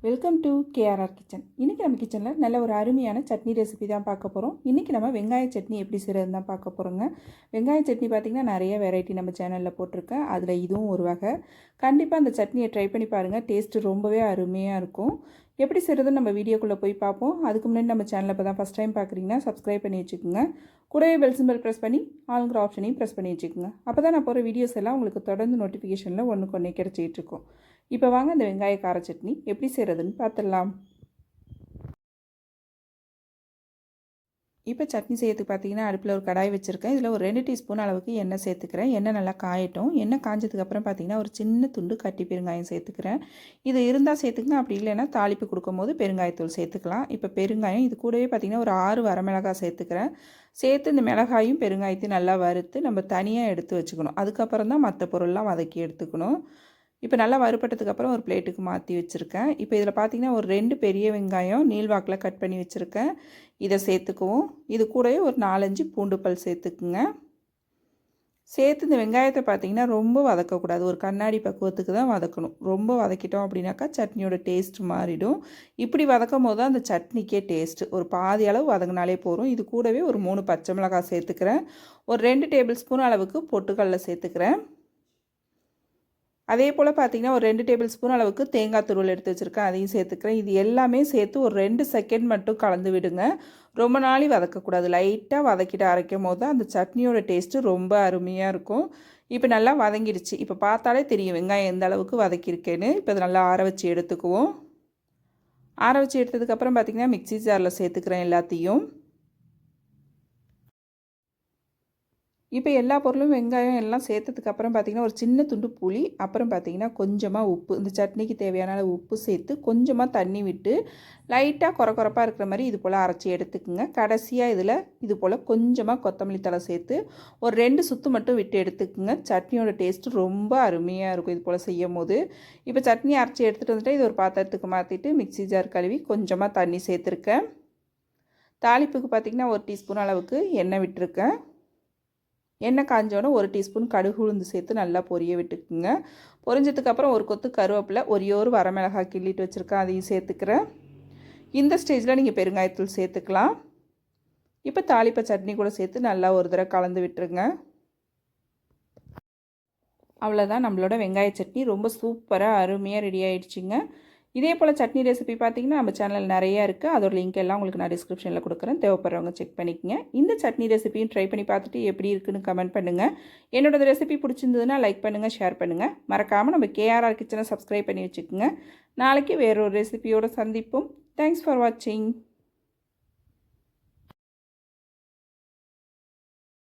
Welcome to KRR kitchen. இன்றைக்கி நம்ம கிச்சனில் நல்ல ஒரு அருமையான சட்னி ரெசிபி தான் பார்க்க போகிறோம். இன்றைக்கி நம்ம வெங்காய சட்னி எப்படி செய்கிறதுன்னு தான் பார்க்க போகிறோங்க. வெங்காய சட்னி பார்த்திங்கன்னா நிறைய வெரைட்டி நம்ம சேனலில் போட்டிருக்கேன். அதில் இதுவும் ஒரு வகை. கண்டிப்பாக அந்த சட்னியை ட்ரை பண்ணி பாருங்கள். டேஸ்ட்டு ரொம்பவே அருமையாக இருக்கும். எப்படி செய்கிறதுன்னு நம்ம வீடியோக்குள்ளே போய் பார்ப்போம். அதுக்கு முன்னாடி நம்ம சேனலில் இப்போ தான் ஃபஸ்ட் டைம் பார்க்குறீங்கன்னா சப்ஸ்கிரைப் பண்ணி வச்சுக்கோங்க. கூடவே பெல் சிம்பல் ப்ரெஸ் பண்ணி ஆளுங்கிற ஆப்ஷனையும் ப்ரெஸ் பண்ணி வச்சுக்கோங்க. அப்போ தான் நான் போகிற வீடியோஸ் எல்லாம் உங்களுக்கு தொடர்ந்து நோட்டிஃபிகேஷனில் ஒன்றுக்கு ஒன்றே கிடச்சிட்டு இருக்கும். இப்போ வாங்க இந்த வெங்காய கார சட்னி எப்படி செய்கிறதுன்னு பார்த்துடலாம். இப்போ சட்னி செய்யறதுக்கு பார்த்தீங்கன்னா அடுப்பில் ஒரு கடாய் வச்சுருக்கேன். இதில் ஒரு 2 டீஸ்பூன் அளவுக்கு எண்ணெய் சேர்த்துக்கிறேன். எண்ணெய் நல்லா காயட்டும். எண்ணெய் காஞ்சதுக்கப்புறம் பார்த்தீங்கன்னா ஒரு சின்ன துண்டு கட்டி பெருங்காயம் சேர்த்துக்கிறேன். இது இருந்தால் சேர்த்துக்குங்க, அப்படி இல்லைன்னா தாளிப்பு கொடுக்கும்போது பெருங்காயத்தூள் சேர்த்துக்கலாம். இப்போ பெருங்காயம் இது கூடவே பார்த்தீங்கன்னா ஒரு 6 வரமிளகாய் சேர்த்துக்கிறேன். சேர்த்து இந்த மிளகாயும் பெருங்காயத்தையும் நல்லா வறுத்து நம்ம தனியாக எடுத்து வச்சுக்கணும். அதுக்கப்புறம் தான் மற்ற பொருள்லாம் வதக்கி எடுத்துக்கணும். இப்போ நல்லா வறுபட்டதுக்கப்புறம் ஒரு பிளேட்டுக்கு மாற்றி வச்சுருக்கேன். இப்போ இதில் பார்த்திங்கன்னா ஒரு 2 பெரிய வெங்காயம் நீள்வாக்கில் கட் பண்ணி வச்சுருக்கேன். இதை சேர்த்துக்குவோம். இது கூடவே ஒரு 4-5 பூண்டு பல் சேர்த்துக்குங்க. சேர்த்து இந்த வெங்காயத்தை பார்த்திங்கன்னா ரொம்ப வதக்கக்கூடாது. ஒரு கண்ணாடி பக்குவத்துக்கு தான் வதக்கணும். ரொம்ப வதக்கிட்டோம் அப்படின்னாக்கா சட்னியோட டேஸ்ட் மாறிடும். இப்படி வதக்கும் போது தான் அந்த சட்னிக்கே டேஸ்ட்டு. ஒரு பாதி அளவு வதங்கினாலே போதும். இது கூடவே ஒரு 3 பச்சை மிளகாய் சேர்த்துக்கிறேன். ஒரு 2 டேபிள் ஸ்பூன் அளவுக்கு பொட்டுக்கடலை சேர்த்துக்கிறேன். அதே போல் பார்த்திங்கன்னா ஒரு 2 டேபிள் ஸ்பூன் அளவுக்கு தேங்காய் துருவல் எடுத்து வச்சுருக்கேன், அதையும் சேர்த்துக்கிறேன். இது எல்லாமே சேர்த்து ஒரு 2 செகண்ட் மட்டும் கலந்து விடுங்க. ரொம்ப நாளி வதக்கக்கூடாது. லைட்டாக வதக்கிட்டு அரைக்கும் போது தான் அந்த சட்னியோட டேஸ்ட்டு ரொம்ப அருமையாக இருக்கும். இப்போ நல்லா வதங்கிடுச்சு. இப்போ பார்த்தாலே தெரியும் வெங்காயம் எந்த அளவுக்கு வதக்கியிருக்கேன்னு. இப்போ அதை நல்லா ஆற வச்சு எடுத்துக்குவோம். ஆற வச்சு எடுத்ததுக்கப்புறம் பார்த்திங்கன்னா மிக்ஸி ஜாரில் சேர்த்துக்கிறேன் எல்லாத்தையும். இப்போ எல்லா பொருளும் வெங்காயம் எல்லாம் சேர்த்ததுக்கப்புறம் பார்த்திங்கன்னா ஒரு சின்ன துண்டு புளி, அப்புறம் பார்த்திங்கன்னா கொஞ்சமாக உப்பு, இந்த சட்னிக்கு தேவையான உப்பு சேர்த்து கொஞ்சமாக தண்ணி விட்டு லைட்டாக கொரப்பாக இருக்கிற மாதிரி இது போல் அரைச்சி எடுத்துக்குங்க. கடைசியாக இதில் இது போல் கொஞ்சமாக கொத்தமல்லி தழை சேர்த்து ஒரு 2 சுற்று மட்டும் விட்டு எடுத்துக்குங்க. சட்னியோட டேஸ்ட்டு ரொம்ப அருமையாக இருக்கும் இது போல் செய்யும் போது. இப்போ சட்னி அரைச்சி எடுத்துகிட்டு வந்துட்டு இது ஒரு பாத்திரத்துக்கு மாற்றிட்டு மிக்ஸி ஜார் கழுவி கொஞ்சமாக தண்ணி சேர்த்துருக்கேன். தாளிப்புக்கு பார்த்திங்கன்னா 1 டீஸ்பூன் அளவுக்கு எண்ணெய் விட்டுருக்கேன். எண்ணெய் காஞ்சோன்னே 1 டீஸ்பூன் கடுகு உளுந்து சேர்த்து நல்லா பொரிய விட்டுக்குங்க. பொரிஞ்சதுக்கப்புறம் ஒரு கொத்து கருவேப்பிலை, ஒரே ஒரு வரமிளகாய் கிள்ளிட்டு வச்சுருக்கேன், அதையும் சேர்த்துக்கிறேன். இந்த ஸ்டேஜில் நீங்கள் பெருங்காயத்தூள் சேர்த்துக்கலாம். இப்போ தாளிப்பை சட்னி கூட சேர்த்து நல்லா ஒரு தடவை கலந்து விட்டுருங்க. அவ்வளோதான், நம்மளோட வெங்காய சட்னி ரொம்ப சூப்பராக அருமையாக ரெடி ஆகிடுச்சிங்க. இதே போல் சட்னி ரெசிபி பார்த்திங்கன்னா நம்ம சேனல் நிறையா இருக்குது. அதோட லிங்க் எல்லாம் உங்களுக்கு நான் டிஸ்கிரிப்ஷனில் கொடுக்குறேன். தேவைப்படுறவங்க செக் பண்ணிக்கங்க. இந்த சட்னி ரெசிபியும் ட்ரை பண்ணி பார்த்துட்டு எப்படி இருக்குன்னு கமெண்ட் பண்ணுங்கள். என்னோட ரெசிபி பிடிச்சிருந்ததுன்னா லைக் பண்ணுங்கள், ஷேர் பண்ணுங்கள். மறக்காமல் நம்ம கேஆர்ஆர் கிச்சனை சப்ஸ்கிரைப் பண்ணி வச்சுக்கோங்க. நாளைக்கு வேறொரு ரெசிபியோடு சந்திப்போம். தேங்க்ஸ் ஃபார் வாட்சிங்.